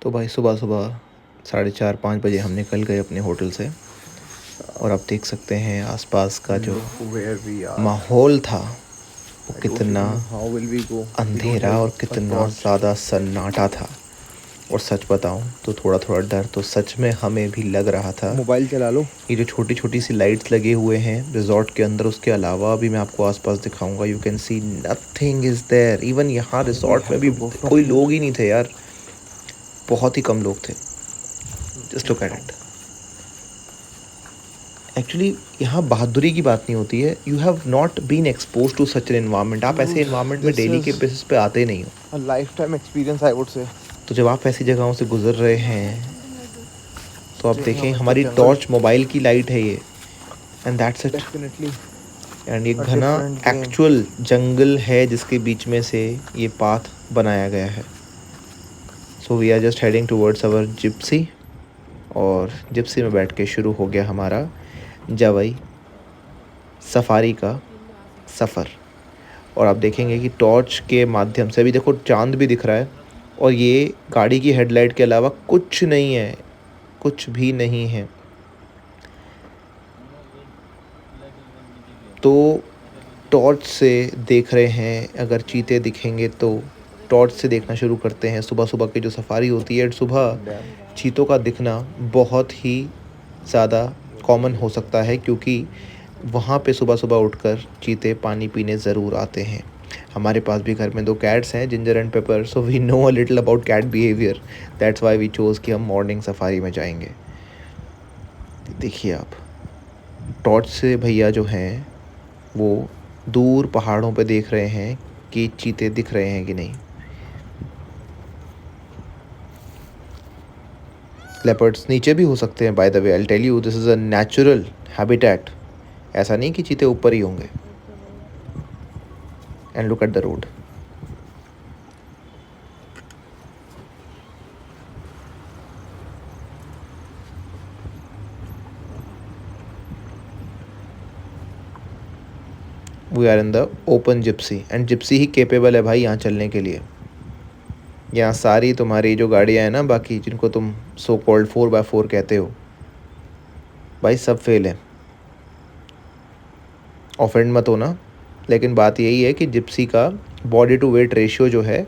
तो भाई सुबह-सुबह 4:30-5 बजे हम निकल गए अपने होटल से और आप देख सकते हैं आसपास का जो Look where we are. माहौल था वो I don't कितना even know how will we go. We don't अंधेरा have और a कितना torch. ज़्यादा सन्नाटा था। और सच बताऊं तो थोड़ा-थोड़ा डर तो सच में हमें भी लग रहा था। मोबाइल चला लो। ये जो छोटी-छोटी सी लाइट्स लगे हुए हैं रिज़ॉर्ट के अंदर, उसके अलावा भी मैं आपको आसपास दिखाऊंगा। You can see nothing is there. Even यहाँ We रिज़ॉर्ट में have भी to go from कोई here. लोग ही नहीं थे यार, बहुत ही कम लोग थे। Just look at it. Actually यहाँ बहादुरी की बात नहीं होती है। You have not been expose to such an environment. आप ऐसे Dude, एनवायरनमेंट में this डेली के is बेसिस पे आते नहीं हो। a lifetime experience, I would say. तो जब आप ऐसी जगहों से गुजर रहे हैं तो आप देखें, Mr. हमारी Jungle. टॉर्च मोबाइल की लाइट है ये, and that's it. Definitely and ये a घना different game. एक्चुअल जंगल है जिसके बीच में से ये पाथ बनाया गया है। So we are just heading towards our Gypsy, और जिप्सी में बैठ के शुरू हो गया हमारा जवई सफारी का सफ़र। और आप देखेंगे कि टॉर्च के माध्यम से अभी देखो चांद भी दिख रहा है, और ये गाड़ी की हेडलाइट के अलावा कुछ नहीं है, कुछ भी नहीं है। तो टॉर्च से देख रहे हैं, अगर चीते दिखेंगे तो टॉर्च से देखना शुरू करते हैं। सुबह सुबह की जो सफारी होती है, सुबह Damn. चीतों का दिखना बहुत ही ज़्यादा कॉमन हो सकता है, क्योंकि वहाँ पे सुबह सुबह उठकर चीते पानी पीने ज़रूर आते हैं। हमारे पास भी घर में 2 कैट्स हैं, Ginger and Pepper, so we know a little about cat behaviour. That's why we chose कि हम मॉर्निंग सफारी में जाएंगे। देखिए आप, टॉर्च से भैया जो हैं वो दूर पहाड़ों पे देख रहे हैं कि चीते दिख रहे हैं कि नहीं। लेपर्ड्स नीचे भी हो सकते हैं, by the way I will tell you, this is a natural habitat. ऐसा नहीं कि चीते ऊपर ही होंगे। And look at the road. We are in the open Gypsy, and Gypsy ही केपेबल है भाई यहाँ चलने के लिए। यहाँ सारी तुम्हारी जो गाड़ियाँ हैं ना, बाकी जिनको तुम सो कॉल्ड 4x4 कहते हो, भाई सब फेल है। ऑफेंड मत होना, लेकिन बात यही है कि जिप्सी का बॉडी टू वेट रेशियो जो है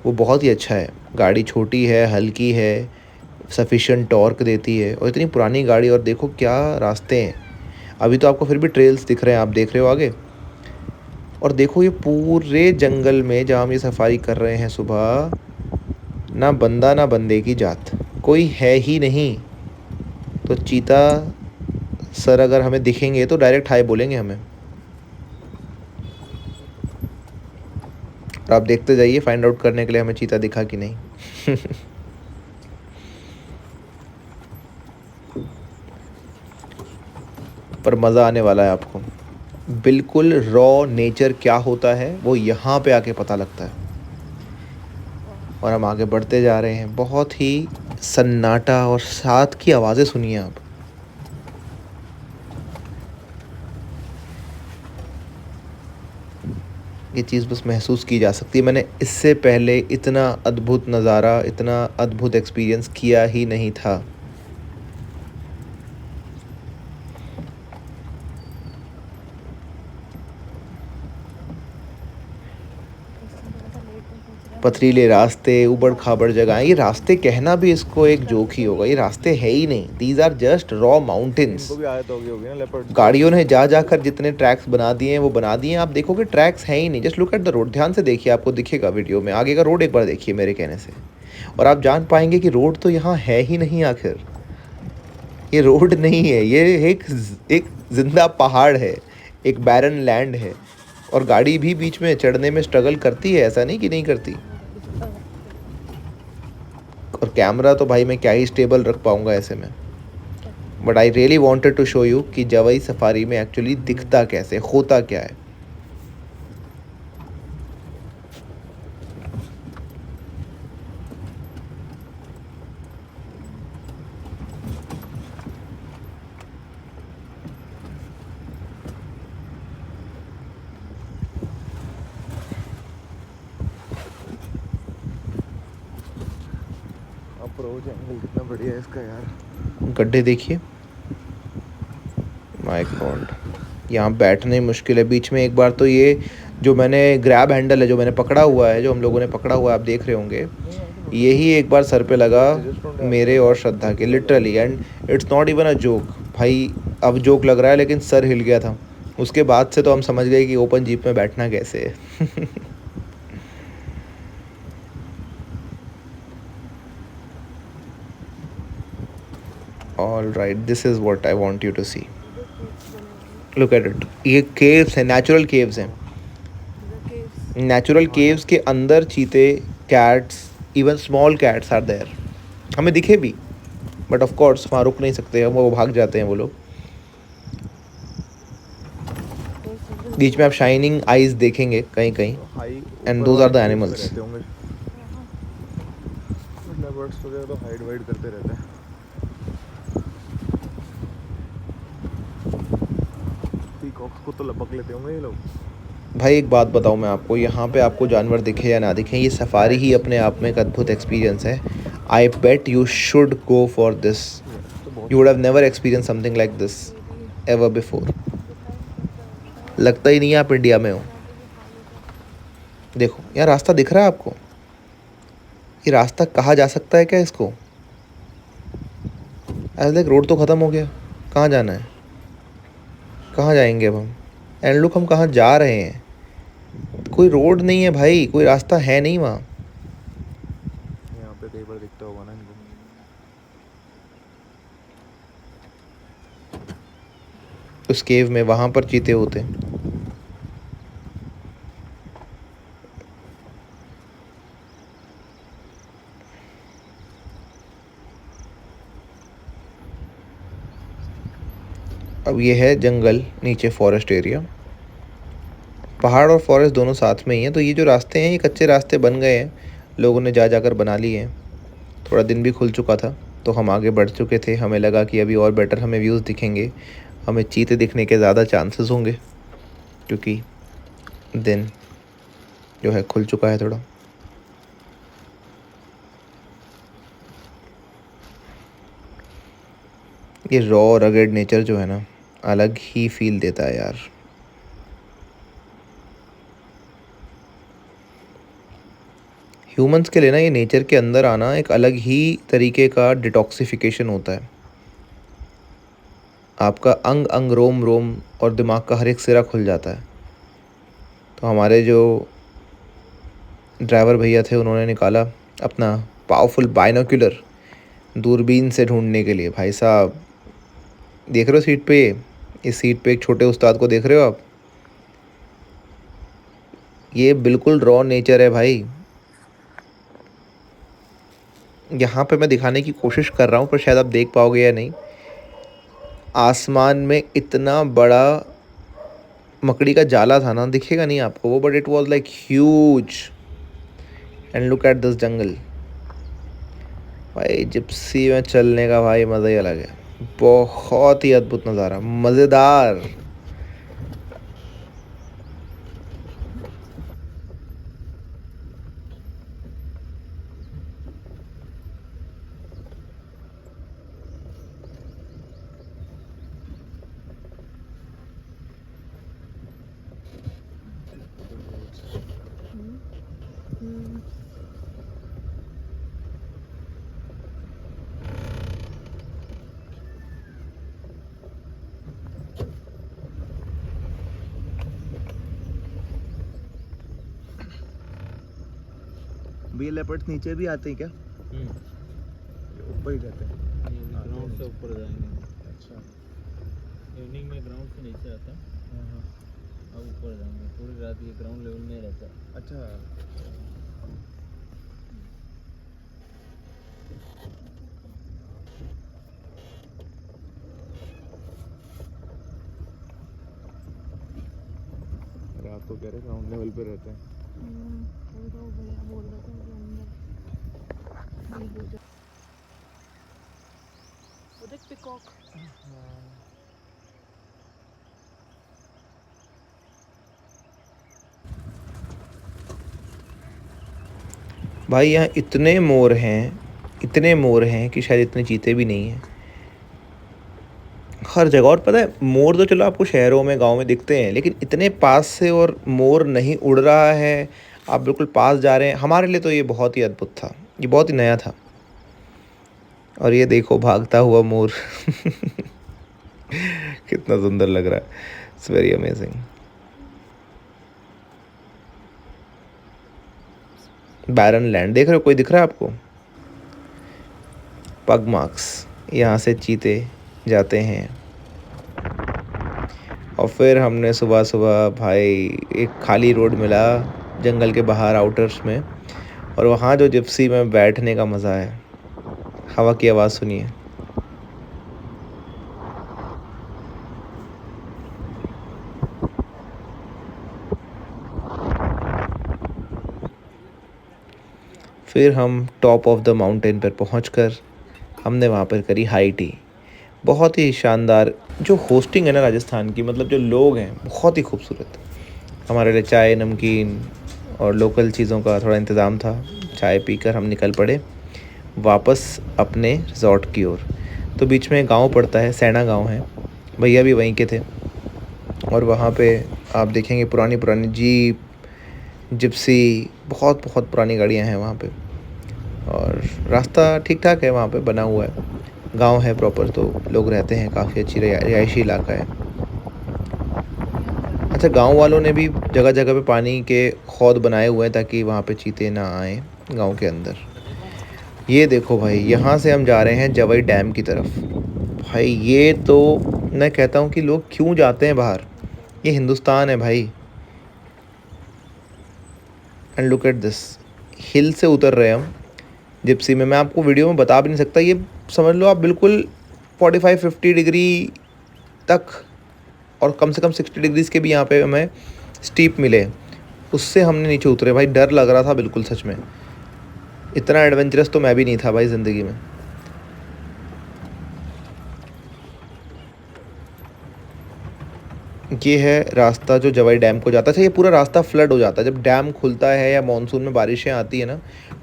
वो बहुत ही अच्छा है। गाड़ी छोटी है, हल्की है, सफिशिएंट टॉर्क देती है, और इतनी पुरानी गाड़ी, और देखो क्या रास्ते हैं। अभी तो आपको फिर भी ट्रेल्स दिख रहे हैं, आप देख रहे हो आगे। और देखो ये पूरे जंगल में जहाँ हम ये सफारी कर रहे हैं सुबह, ना बंदा ना बंदे की जात, कोई है ही नहीं। तो चीता सर अगर हमें दिखेंगे तो डायरेक्ट हाय बोलेंगे हमें। और आप देखते जाइए फाइंड आउट करने के लिए हमें चीता दिखा कि नहीं। पर मज़ा आने वाला है आपको। बिल्कुल रॉ नेचर क्या होता है वो यहाँ पे आके पता लगता है। और हम आगे बढ़ते जा रहे हैं, बहुत ही सन्नाटा, और साथ की आवाज़ें सुनिए आप। ये चीज़ बस महसूस की जा सकती है। मैंने इससे पहले इतना अद्भुत नज़ारा, इतना अद्भुत एक्सपीरियंस किया ही नहीं था। पथरीले रास्ते, उबड़ खाबड़ जगह, ये रास्ते कहना भी इसको एक जोक ही होगा। ये रास्ते है ही नहीं, these are just raw mountains. इनको भी आदत होगी ना लेपर्ड्स को। गाड़ियों ने जा जाकर जितने ट्रैक्स बना दिए हैं वो बना दिए हैं। आप देखोगे ट्रैक्स हैं ही नहीं। Just look at the road, ध्यान से देखिए, आपको दिखेगा वीडियो में। आगे का रोड एक बार देखिए मेरे कहने से, और आप जान पाएंगे कि रोड तो यहाँ है ही नहीं। आखिर ये रोड नहीं है, ये एक जिंदा पहाड़ है, एक बैरन लैंड है। और गाड़ी भी बीच में चढ़ने में स्ट्रगल करती है, ऐसा नहीं कि नहीं करती। और कैमरा तो भाई मैं क्या ही स्टेबल रख पाऊंगा ऐसे में। But I really wanted to show you कि जवाई सफारी में एक्चुअली दिखता कैसे, होता क्या है। अप्रोच एंगल कितना बढ़िया है इसका यार। गड्ढे देखिए, माय गॉड, यहाँ बैठना ही मुश्किल है बीच में। एक बार तो ये जो मैंने ग्रैब हैंडल है, जो मैंने पकड़ा हुआ है, जो हम लोगों ने पकड़ा हुआ है, आप देख रहे होंगे, यही एक बार सर पे लगा मेरे और श्रद्धा के, literally, and it's not even a joke भाई। अब जोक लग रहा है लेकिन सर हिल गया था। उसके बाद से तो हम समझ गए कि ओपन जीप में बैठना कैसे है। All right, this is what I want you to see. Look at it, ये केव्स हैं, नेचुरल केव्स हैं। नेचुरल केव्स के अंदर चीते, cats, even small cats are there. हमें दिखे भी, बट ऑफ कोर्स वहाँ रुक नहीं सकते हम, वो भाग जाते हैं वो लोग। बीच में आप शाइनिंग आईज देखेंगे कहीं कहीं, and those are the animals. Leopards वगैरह तो हाइड वाइड करते रहते हैं। पीकॉक्स को तो लपक लेते होंगे ये लोग। भाई एक बात बताऊँ मैं आपको, यहाँ पे आपको जानवर दिखे या ना दिखे, ये सफारी ही अपने आप में एक अद्भुत एक्सपीरियंस है। I bet you should go for this. You would have never experience something like this ever before. लगता ही नहीं है आप इंडिया में हो। देखो यहाँ रास्ता दिख रहा है आपको, ये रास्ता कहा जा सकता है क्या इसको? ऐसा देख, रोड तो ख़त्म हो गया, कहाँ जाना है, कहाँ जाएंगे अब हम? एंड लुक, हम कहाँ जा रहे हैं? कोई रोड नहीं है भाई, कोई रास्ता है नहीं वहाँ। यहाँ पे कई बार दिखता होगा ना इनको। उस केव में वहाँ पर चीते होते। अब ये है जंगल, नीचे फॉरेस्ट एरिया। पहाड़ और फॉरेस्ट दोनों साथ में ही हैं, तो ये जो रास्ते हैं ये कच्चे रास्ते बन गए हैं, लोगों ने जा जाकर बना लिए हैं। थोड़ा दिन भी खुल चुका था तो हम आगे बढ़ चुके थे, हमें लगा कि अभी और बेटर हमें व्यूज़ दिखेंगे, हमें चीते दिखने के ज़्यादा चांसेस होंगे, क्योंकि दिन जो है खुल चुका है थोड़ा। ये रॉ रगेड नेचर जो है ना, अलग ही फील देता है यार। ह्यूमंस के लिए ना ये नेचर के अंदर आना एक अलग ही तरीके का डिटॉक्सिफिकेशन होता है। आपका अंग अंग, रोम रोम और दिमाग का हर एक सिरा खुल जाता है। तो हमारे जो ड्राइवर भैया थे, उन्होंने निकाला अपना पावरफुल बाइनोक्यूलर दूरबीन से ढूंढने के लिए। भाई साहब देख रहे हो सीट पे, इस सीट पे एक छोटे उस्ताद को देख रहे हो आप? ये बिल्कुल रॉ नेचर है भाई। यहाँ पे मैं दिखाने की कोशिश कर रहा हूँ, पर शायद आप देख पाओगे या नहीं। आसमान में इतना बड़ा मकड़ी का जाला था ना, दिखेगा नहीं आपको वो, but it was like huge. And look at this jungle. भाई जिप्सी में चलने का भाई मज़ा ही अलग है। बहुत ही अद्भुत नज़ारा, मज़ेदार। ये लेपर्ड्स नीचे भी आते हैं क्या? ऊपर ही रहते हैं। ग्राउंड से ऊपर जाएंगे। अच्छा। इवनिंग में ग्राउंड से नीचे आता है, अब ऊपर जाएंगे। पूरी रात ये ग्राउंड लेवल में रहता है। अच्छा। रात को कह रहे ग्राउंड लेवल पे रहते हैं। पिकॉक। भाई यहाँ इतने मोर हैं, इतने मोर हैं कि शायद इतने चीते भी नहीं हैं हर जगह। और पता है, मोर तो चलो आपको शहरों में, गाँव में दिखते हैं, लेकिन इतने पास से और मोर नहीं उड़ रहा है, आप बिल्कुल पास जा रहे हैं, हमारे लिए तो ये बहुत ही अद्भुत था, ये बहुत ही नया था। और ये देखो भागता हुआ मोर कितना सुंदर लग रहा है, it's very amazing. Barren land देख रहे हो, कोई दिख रहा है आपको? पग मार्क्स, यहाँ से चीते जाते हैं। और फिर हमने सुबह सुबह भाई एक खाली रोड मिला जंगल के बाहर आउटर्स में, और वहाँ जो जिप्सी में बैठने का मज़ा है, हवा की आवाज़ सुनिए। फिर हम टॉप ऑफ द माउंटेन पर पहुंचकर हमने वहाँ पर करी हाई टी। बहुत ही शानदार जो होस्टिंग है ना राजस्थान की, मतलब जो लोग हैं बहुत ही खूबसूरत। हमारे लिए चाय, नमकीन और लोकल चीज़ों का थोड़ा इंतज़ाम था। चाय पीकर हम निकल पड़े वापस अपने रिज़ॉर्ट की ओर। तो बीच में गांव पड़ता है, सैना गांव है, भैया भी वहीं के थे। और वहाँ पे आप देखेंगे पुरानी पुरानी जीप, जिप्सी, बहुत बहुत पुरानी गाड़ियाँ हैं वहाँ पे। और रास्ता ठीक ठाक है, वहाँ पे बना हुआ है, गांव है प्रॉपर, तो लोग रहते हैं, काफ़ी अच्छी रिहायशी इलाका है। अच्छा, गांव वालों ने भी जगह जगह पे पानी के हौद बनाए हुए हैं ताकि वहाँ पे चीते ना आए गांव के अंदर। ये देखो भाई, यहाँ से हम जा रहे हैं जवाई डैम की तरफ। भाई ये तो मैं कहता हूँ कि लोग क्यों जाते हैं बाहर, ये हिंदुस्तान है भाई। एंड लुक एट दिस, हिल से उतर रहे हैं हम जिप्सी में। मैं आपको वीडियो में बता भी नहीं सकता, ये समझ लो आप बिल्कुल 45-50 डिग्री तक, और कम से कम 60 डिग्रीज़ के भी यहाँ पे हमें स्टीप मिले, उससे हमने नीचे उतरे। भाई डर लग रहा था बिल्कुल, सच में इतना एडवेंचरस तो मैं भी नहीं था भाई ज़िंदगी में। ये है रास्ता जो जवाई डैम को जाता है। ये पूरा रास्ता फ्लड हो जाता है जब डैम खुलता है या मानसून में बारिशें आती है ना।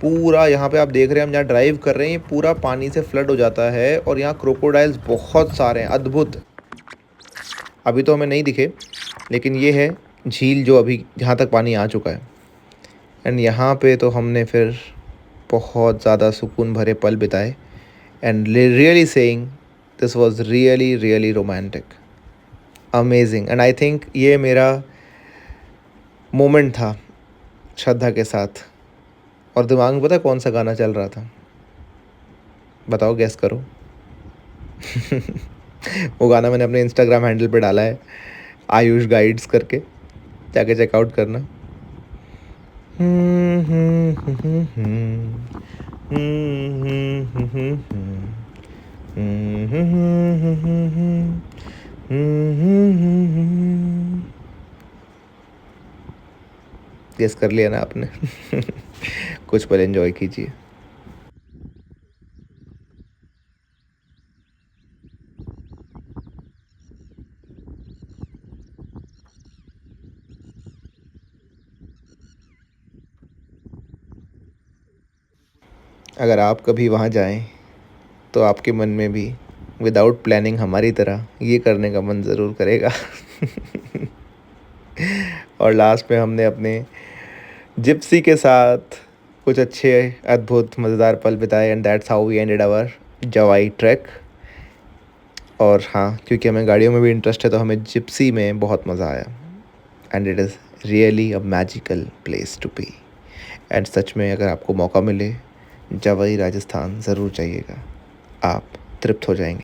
पूरा यहाँ पे आप देख रहे हैं, हम जहाँ ड्राइव कर रहे हैं, ये पूरा पानी से फ्लड हो जाता है। और यहाँ क्रोकोडाइल्स बहुत सारे हैं, अद्भुत। अभी तो हमें नहीं दिखे, लेकिन ये है झील जो अभी जहाँ तक पानी आ चुका है। एंड यहाँ पे तो हमने फिर बहुत ज़्यादा सुकून भरे पल बिताए। And really saying, this was really really romantic, amazing. And I think ये मेरा मोमेंट था श्रद्धा के साथ। और दिमाग में पता है कौन सा गाना चल रहा था? बताओ, गैस करो। वो गाना मैंने अपने इंस्टाग्राम हैंडल पे डाला है, आयुष गाइड्स करके, जाके चेकआउट करना। गेस कर लिया ना आपने? कुछ पल एंजॉय कीजिए। अगर आप कभी वहाँ जाएं तो आपके मन में भी विदाउट प्लानिंग हमारी तरह ये करने का मन ज़रूर करेगा। और लास्ट में हमने अपने जिप्सी के साथ कुछ अच्छे, अद्भुत, मज़ेदार पल बिताए। And that's how we ended our Jawai track. और हाँ, क्योंकि हमें गाड़ियों में भी इंटरेस्ट है, तो हमें जिप्सी में बहुत मज़ा आया। And it is really a magical place to be. And सच में अगर आपको मौका मिले, जवाई राजस्थान ज़रूर जाइएगा, आप तृप्त हो जाएंगे।